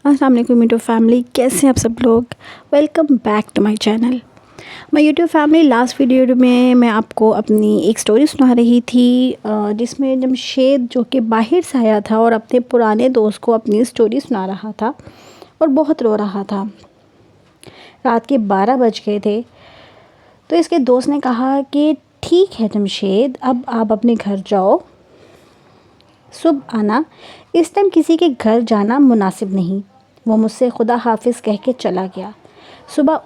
अस्सलाम वालेकुम YouTube family, कैसे हैं आप सब लोग। Welcome back to my channel. मैं यूट्यूब फैमिली, लास्ट वीडियो में मैं आपको अपनी एक स्टोरी सुना रही थी जिसमें जमशेद जो कि बाहर से आया था और अपने पुराने दोस्त को अपनी स्टोरी सुना रहा था और बहुत रो रहा था। रात के 12 बज गए थे तो इसके दोस्त ने कहा कि ठीक है जमशेद, अब आप अपने घर जाओ, सुबह आना, इस टाइम किसी के घर जाना मुनासिब नहीं। वो मुझसे खुदा हाफिज़ कह के चला गया। सुबह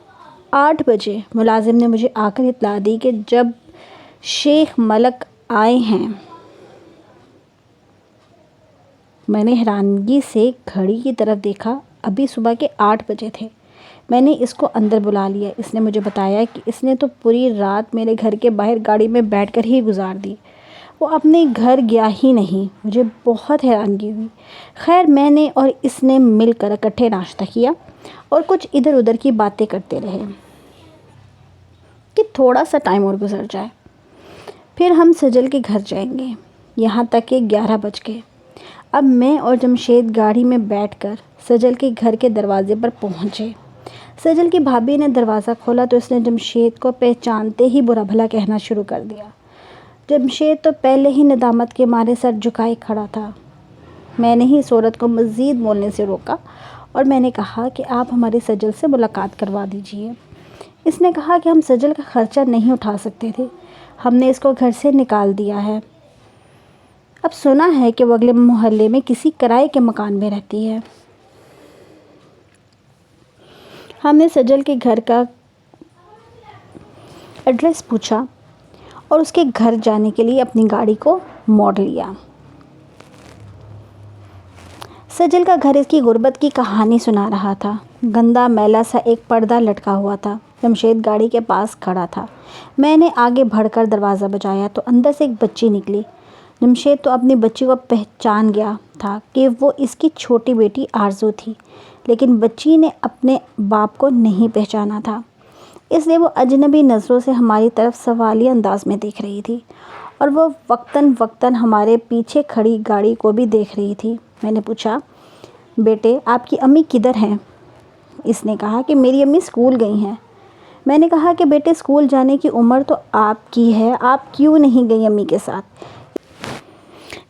8 बजे मुलाजिम ने मुझे आकर इत्तला दी कि जब शेख मलक आए हैं। मैंने हैरानगी से घड़ी की तरफ देखा। अभी सुबह के 8 बजे थे। मैंने इसको अंदर बुला लिया। इसने मुझे बताया कि इसने तो पूरी रात मेरे घर के बाहर गाड़ी में बैठकर ही गुजार दी, वो अपने घर गया ही नहीं। मुझे बहुत हैरानगी हुई। खैर, मैंने और इसने मिलकर इकट्ठे नाश्ता किया और कुछ इधर उधर की बातें करते रहे कि थोड़ा सा टाइम और गुजर जाए, फिर हम सजल के घर जाएंगे। यहाँ तक कि 11 बज गए। अब मैं और जमशेद गाड़ी में बैठकर सजल के घर के दरवाजे पर पहुँचे। सजल की भाभी ने दरवाज़ा खोला तो इसने जमशेद को पहचानते ही बुरा भला कहना शुरू कर दिया। जमशेद तो पहले ही नदामत के मारे सर झुकाए खड़ा था। मैंने ही इस औरत को मज़ीद बोलने से रोका और मैंने कहा कि आप हमारी सजल से मुलाकात करवा दीजिए। इसने कहा कि हम सजल का ख़र्चा नहीं उठा सकते थे, हमने इसको घर से निकाल दिया है। अब सुना है कि वो अगले मोहल्ले में किसी किराए के मकान में रहती है। हमने सजल के घर का एड्रेस पूछा और उसके घर जाने के लिए अपनी गाड़ी को मोड़ लिया। सजल का घर इसकी गुर्बत की कहानी सुना रहा था। गंदा मैला सा एक पर्दा लटका हुआ था। जमशेद गाड़ी के पास खड़ा था। मैंने आगे बढ़कर दरवाज़ा बजाया तो अंदर से एक बच्ची निकली। जमशेद तो अपनी बच्ची को पहचान गया था कि वो इसकी छोटी बेटी आरज़ू थी, लेकिन बच्ची ने अपने बाप को नहीं पहचाना था, इसलिए वो अजनबी नज़रों से हमारी तरफ सवालिया अंदाज में देख रही थी और वो वक्तन वक्तन हमारे पीछे खड़ी गाड़ी को भी देख रही थी। मैंने पूछा, बेटे आपकी अम्मी किधर हैं? इसने कहा कि मेरी अम्मी स्कूल गई हैं। मैंने कहा कि बेटे स्कूल जाने की उम्र तो आपकी है, आप क्यों नहीं गई अम्मी के साथ?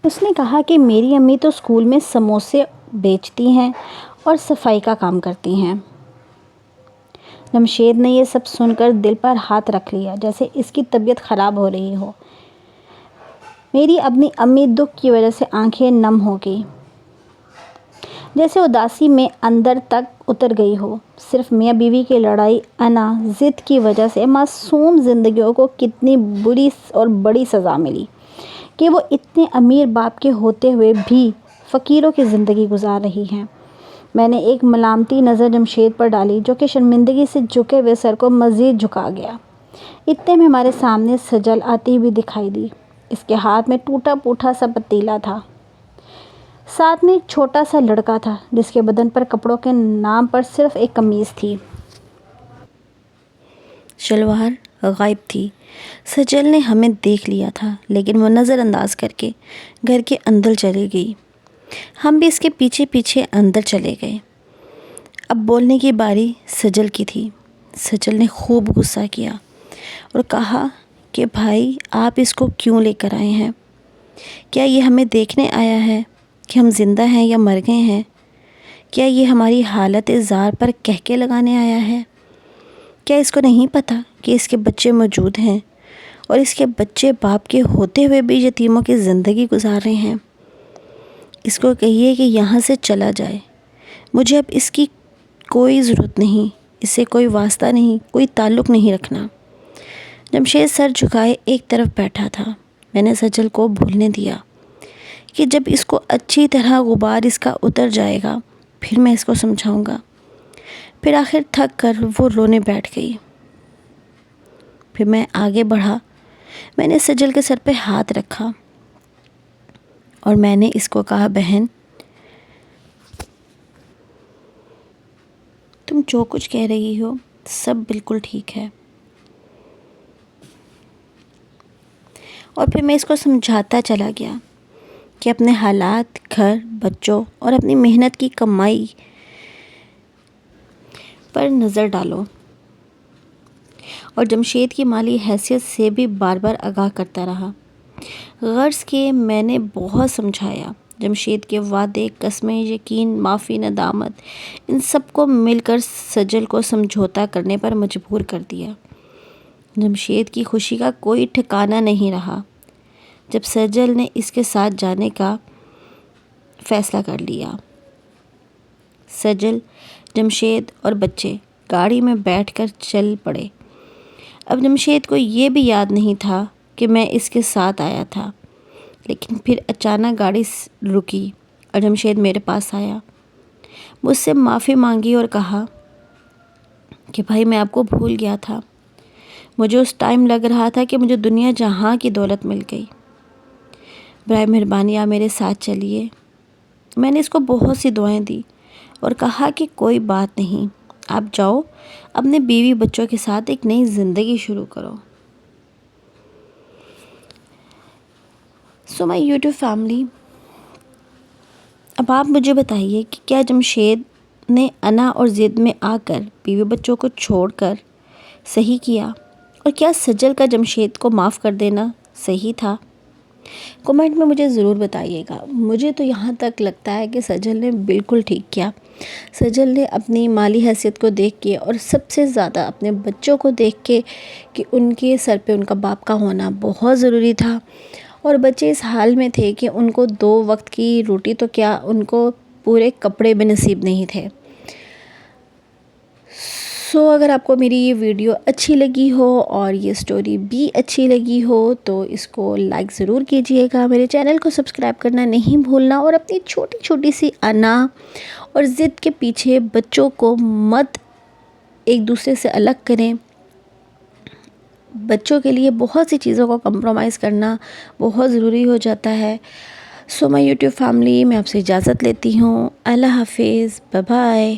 उसने कहा कि मेरी अम्मी तो स्कूल में समोसे बेचती हैं और सफाई का काम करती हैं। जमशेद ने यह सब सुनकर दिल पर हाथ रख लिया, जैसे इसकी तबीयत ख़राब हो रही हो। मेरी अपनी अम्मी दुख की वजह से आंखें नम हो गई, जैसे उदासी में अंदर तक उतर गई हो। सिर्फ मियाँ बीवी की लड़ाई अना ज़िद की वजह से मासूम ज़िंदगियों को कितनी बुरी और बड़ी सज़ा मिली कि वो इतने अमीर बाप के होते हुए भी फ़कीरों की ज़िंदगी गुजार रही हैं। मैंने एक मलामती नज़र जमशेद पर डाली, जो कि शर्मिंदगी से झुके हुए सर को मज़ीद झुका गया। इतने में हमारे सामने सजल आती हुई दिखाई दी। इसके हाथ में टूटा फूटा सा पतीला था। साथ में एक छोटा सा लड़का था जिसके बदन पर कपड़ों के नाम पर सिर्फ एक कमीज़ थी, शलवार गायब थी। सजल ने हमें देख लिया था, लेकिन वो नज़रअंदाज करके घर के अंदर चली गई। हम भी इसके पीछे पीछे अंदर चले गए। अब बोलने की बारी सजल की थी। सजल ने खूब गुस्सा किया और कहा कि भाई आप इसको क्यों लेकर आए हैं? क्या ये हमें देखने आया है कि हम ज़िंदा हैं या मर गए हैं? क्या ये हमारी हालत ज़ार पर कहके लगाने आया है? क्या इसको नहीं पता कि इसके बच्चे मौजूद हैं और इसके बच्चे बाप के होते हुए भी यतीमों की ज़िंदगी गुजार रहे हैं? इसको कहिए कि यहाँ से चला जाए। मुझे अब इसकी कोई ज़रूरत नहीं, इससे कोई वास्ता नहीं, कोई ताल्लुक़ नहीं रखना। जमशेद सर झुकाए एक तरफ बैठा था। मैंने सजल को भूलने दिया कि जब इसको अच्छी तरह गुबार इसका उतर जाएगा फिर मैं इसको समझाऊंगा। फिर आखिर थक कर वो रोने बैठ गई। फिर मैं आगे बढ़ा। मैंने सजल के सर पे हाथ रखा और मैंने इसको कहा, बहन तुम जो कुछ कह रही हो सब बिल्कुल ठीक है। और फिर मैं इसको समझाता चला गया कि अपने हालात, घर, बच्चों और अपनी मेहनत की कमाई پر نظر ڈالو، اور جمشید کی مالی حیثیت سے بھی بار بار آگاہ کرتا رہا۔ غرض کہ میں نے بہت سمجھایا، جمشید کے وعدے، قسمیں، یقین، معافی، ندامت، ان سب کو مل کر سجل کو سمجھوتا کرنے پر مجبور کر دیا۔ جمشید کی خوشی کا کوئی ٹھکانہ نہیں رہا جب سجل نے اس کے ساتھ جانے کا فیصلہ کر لیا۔ سجل، جمشید اور بچے گاڑی میں بیٹھ کر چل پڑے۔ اب جمشید کو یہ بھی یاد نہیں تھا کہ میں اس کے ساتھ آیا تھا، لیکن پھر اچانک گاڑی رکی اور جمشید میرے پاس آیا، مجھ سے معافی مانگی اور کہا کہ بھائی میں آپ کو بھول گیا تھا، مجھے اس ٹائم لگ رہا تھا کہ مجھے دنیا جہاں کی دولت مل گئی، برائے مہربانی آپ میرے ساتھ چلیے۔ میں نے اس کو بہت سی دعائیں دی اور کہا کہ کوئی بات نہیں، آپ جاؤ، اپنے بیوی بچوں کے ساتھ ایک نئی زندگی شروع کرو۔ سو مائی یوٹیوب فیملی، اب آپ مجھے بتائیے کہ کیا جمشید نے انا اور ضد میں آ کر بیوی بچوں کو چھوڑ کر صحیح کیا، اور کیا سجل کا جمشید کو معاف کر دینا صحیح تھا؟ کمنٹ میں مجھے ضرور بتائیے گا۔ مجھے تو یہاں تک لگتا ہے کہ سجل نے بالکل ٹھیک کیا۔ سجل نے اپنی مالی حیثیت کو دیکھ کے اور سب سے زیادہ اپنے بچوں کو دیکھ کے کہ ان کے سر پہ ان کا باپ کا ہونا بہت ضروری تھا، اور بچے اس حال میں تھے کہ ان کو 2 وقت کی روٹی تو کیا، ان کو پورے کپڑے بھی نصیب نہیں تھے۔ سو اگر آپ کو میری یہ ویڈیو اچھی لگی ہو اور یہ سٹوری بھی اچھی لگی ہو تو اس کو لائک ضرور کیجئے گا، میرے چینل کو سبسکرائب کرنا نہیں بھولنا، اور اپنی چھوٹی چھوٹی سی انا اور ضد کے پیچھے بچوں کو مت ایک دوسرے سے الگ کریں۔ بچوں کے لیے بہت سی چیزوں کو کمپرومائز کرنا بہت ضروری ہو جاتا ہے۔ سو مائی یوٹیوب فیملی، میں آپ سے اجازت لیتی ہوں۔ اللہ حافظ، بائے بائے۔